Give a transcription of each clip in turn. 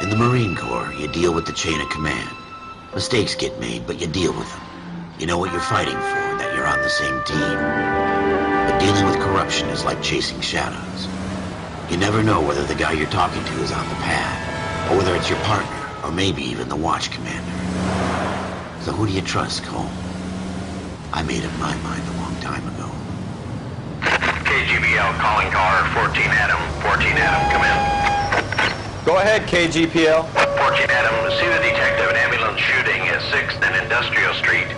In the Marine Corps, you deal with the chain of command. Mistakes get made, but you deal with them. You know what you're fighting for, that you're on the same team. But dealing with corruption is like chasing shadows. You never know whether the guy you're talking to is on the path, or whether it's your partner, or maybe even the watch commander. So who do you trust, Cole? I made up my mind a long time ago. KGBL calling car 14 Adam. 14 Adam, come in. Go ahead, KGPL. 14 Adam, see the detective and ambulance shooting at 6th and Industrial Street.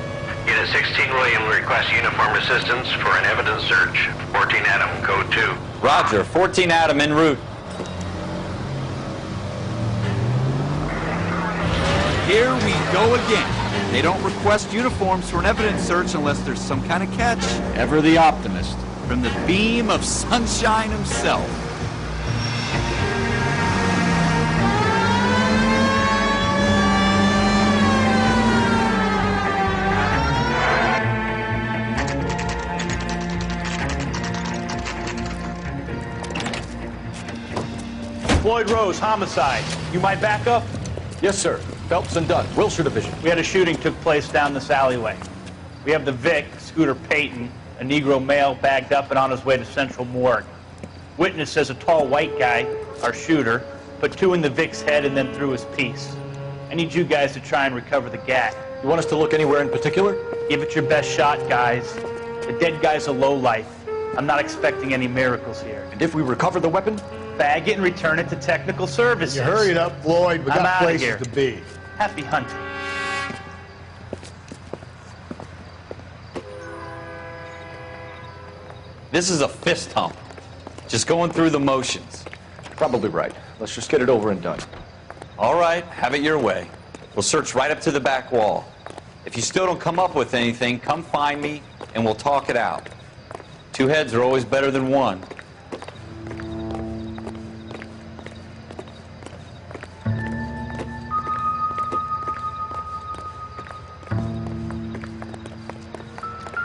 Unit 16 William requests uniformed assistance for an evidence search. 14 Adam, code 2. Roger, 14 Adam en route. Here we go again. They don't request uniforms for an evidence search unless there's some kind of catch. Ever the optimist. From the beam of sunshine himself. Floyd Rose, homicide. You my backup? Yes, sir. Phelps and Dunn, Wilshire Division. We had a shooting took place down this alleyway. We have the Vic, Scooter Payton, a Negro male bagged up and on his way to Central Morgue. Witness says a tall white guy, our shooter, put 2 in the Vic's head and then threw his piece. I need you guys to try and recover the gat. You want us to look anywhere in particular? Give it your best shot, guys. The dead guy's a lowlife. I'm not expecting any miracles here. And if we recover the weapon? Bag it and return it to technical services. You hurry it up, Floyd. We I'm got outta places here. to be. Happy hunting. This is a fist hump. Just going through the motions. Probably right. Let's just get it over and done. All right, have it your way. We'll search right up to the back wall. If you still don't come up with anything, come find me and we'll talk it out. 2 heads are always better than 1.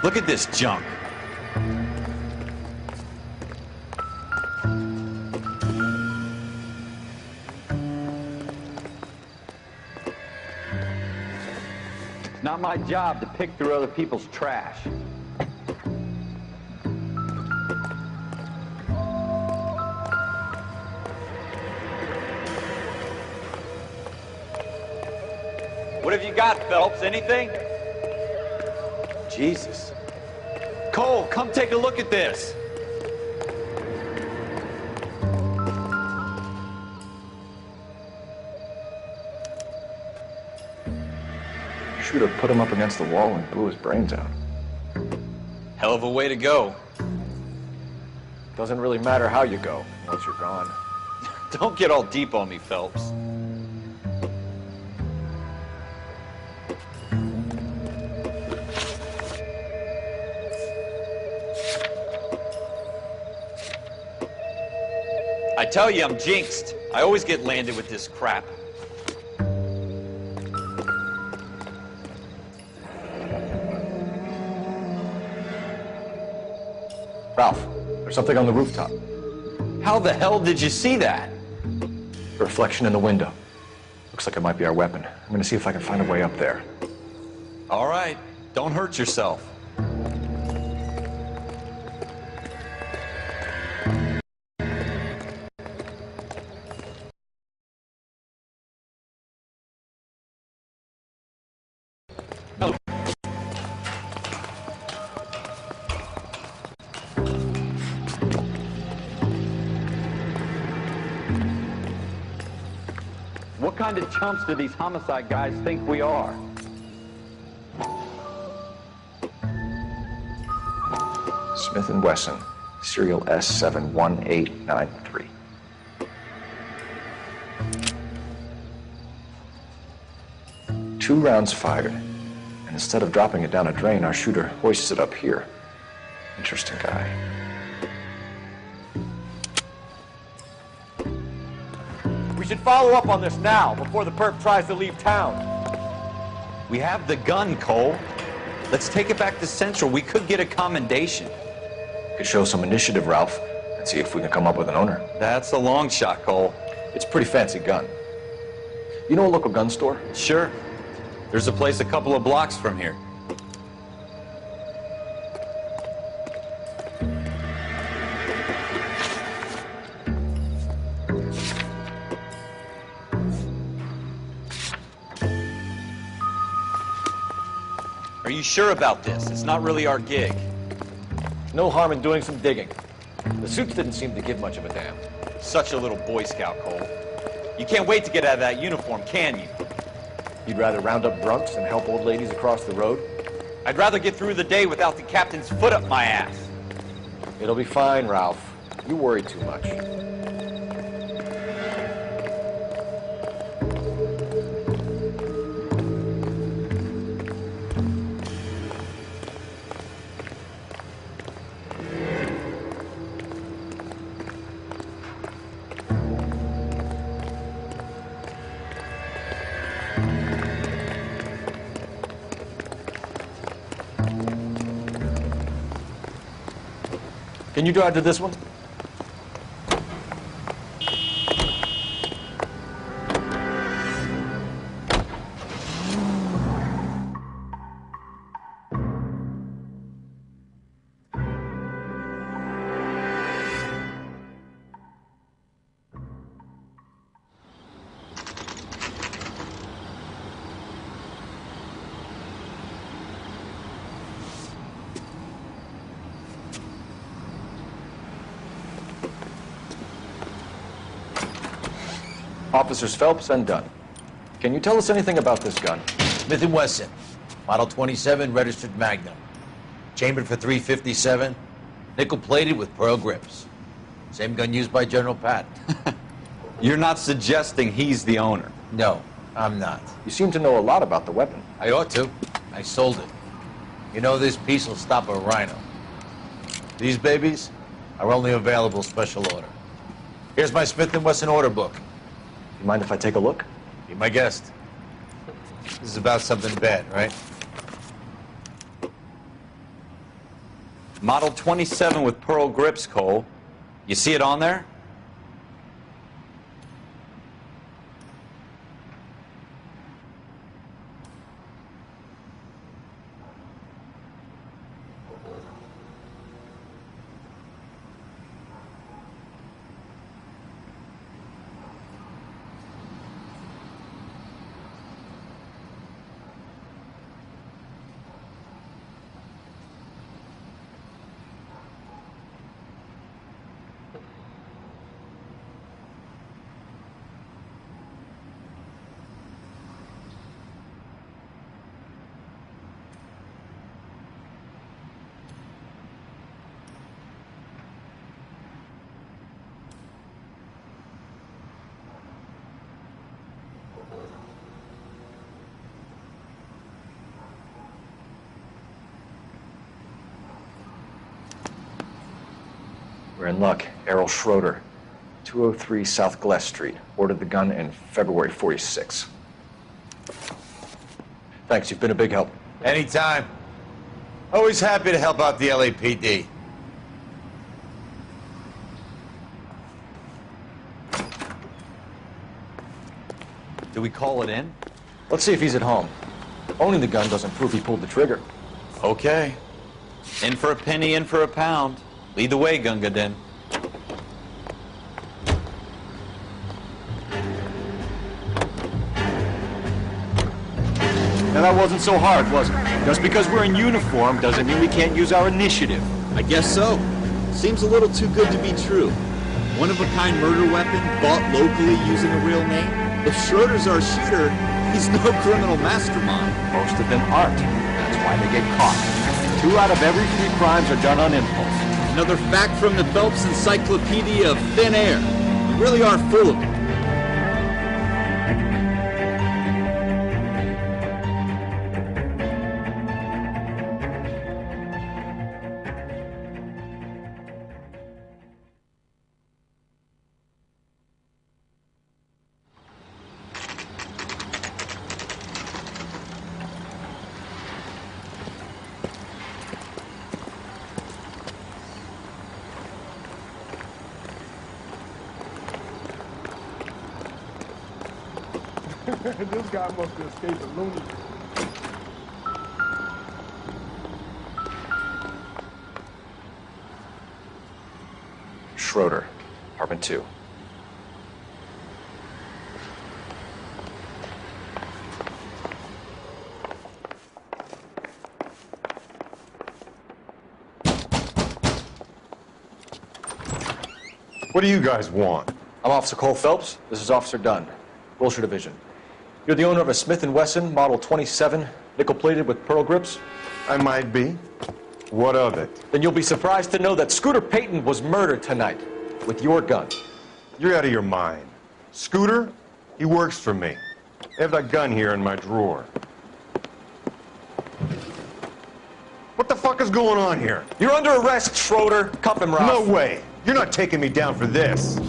Look at this junk. It's not my job to pick through other people's trash. What have you got, Phelps? Anything? Jesus. Cole, come take a look at this. Shooter put him up against the wall and blew his brains out. Hell of a way to go. Doesn't really matter how you go once you're gone. Don't get all deep on me, Phelps. I tell you, I'm jinxed. I always get landed with this crap. Ralph, there's something on the rooftop. How the hell did you see that? A reflection in the window. Looks like it might be our weapon. I'm going to see if I can find a way up there. All right, don't hurt yourself. What kind of chumps do these homicide guys think we are? Smith & Wesson, serial S71893. Two rounds fired, and instead of dropping it down a drain, our shooter hoists it up here. Interesting guy. We should follow up on this now, before the perp tries to leave town. We have the gun, Cole. Let's take it back to Central. We could get a commendation. Could show some initiative, Ralph, and see if we can come up with an owner. That's a long shot, Cole. It's a pretty fancy gun. You know a local gun store? Sure. There's a place a couple of blocks from here. Are you sure about this? It's not really our gig. No harm in doing some digging. The suits didn't seem to give much of a damn. Such a little Boy Scout, Cole. You can't wait to get out of that uniform, can you? You'd rather round up drunks than help old ladies across the road? I'd rather get through the day without the captain's foot up my ass. It'll be fine, Ralph. You worry too much. Can you drive to this one? Officers Phelps and Dunn. Can you tell us anything about this gun? Smith & Wesson, Model 27, registered Magnum. Chambered for .357, nickel-plated with pearl grips. Same gun used by General Patton. You're not suggesting he's the owner? No, I'm not. You seem to know a lot about the weapon. I ought to. I sold it. You know, this piece will stop a rhino. These babies are only available special order. Here's my Smith & Wesson order book. You mind if I take a look? Be my guest. This is about something bad, right? Model 27 with pearl grips, Cole. You see it on there? We're in luck. Errol Schroeder, 203 South Glass Street. Ordered the gun in February '46. Thanks, you've been a big help. Anytime. Always happy to help out the LAPD. Do we call it in? Let's see if he's at home. Owning the gun doesn't prove he pulled the trigger. Okay. In for a penny, in for a pound. Lead the way, Gunga Din. Now that wasn't so hard, was it? Just because we're in uniform doesn't mean we can't use our initiative. I guess so. Seems a little too good to be true. One-of-a-kind murder weapon bought locally using a real name? If Schroeder's our shooter, he's no criminal mastermind. Most of them aren't. That's why they get caught. 2 out of every 3 crimes are done on impulse. Another fact from the Phelps Encyclopedia of Thin Air. You really are full of it. This guy must have escaped a lunatic. Schroeder, apartment 2. What do you guys want? I'm Officer Cole Phelps. This is Officer Dunn, Wilshire Division. You're the owner of a Smith & Wesson Model 27, nickel-plated with pearl grips? I might be. What of it? Then you'll be surprised to know that Scooter Payton was murdered tonight with your gun. You're out of your mind. Scooter? He works for me. I have that gun here in my drawer. What the fuck is going on here? You're under arrest, Schroeder. Cuff him, Ralph. No way. You're not taking me down for this.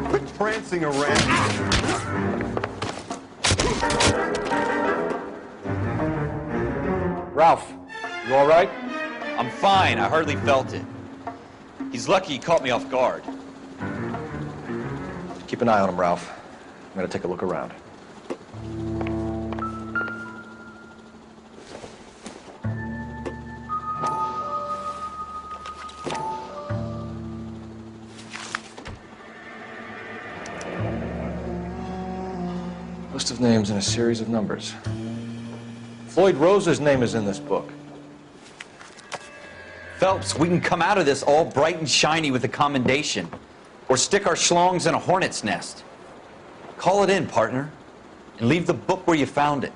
Quit prancing around. Ralph, you all right? I'm fine. I hardly felt it. He's lucky he caught me off guard. Keep an eye on him, Ralph. I'm gonna take a look around. List of names and a series of numbers. Floyd Rose's name is in this book. Phelps, we can come out of this all bright and shiny with a commendation, or stick our schlongs in a hornet's nest. Call it in, partner, and leave the book where you found it.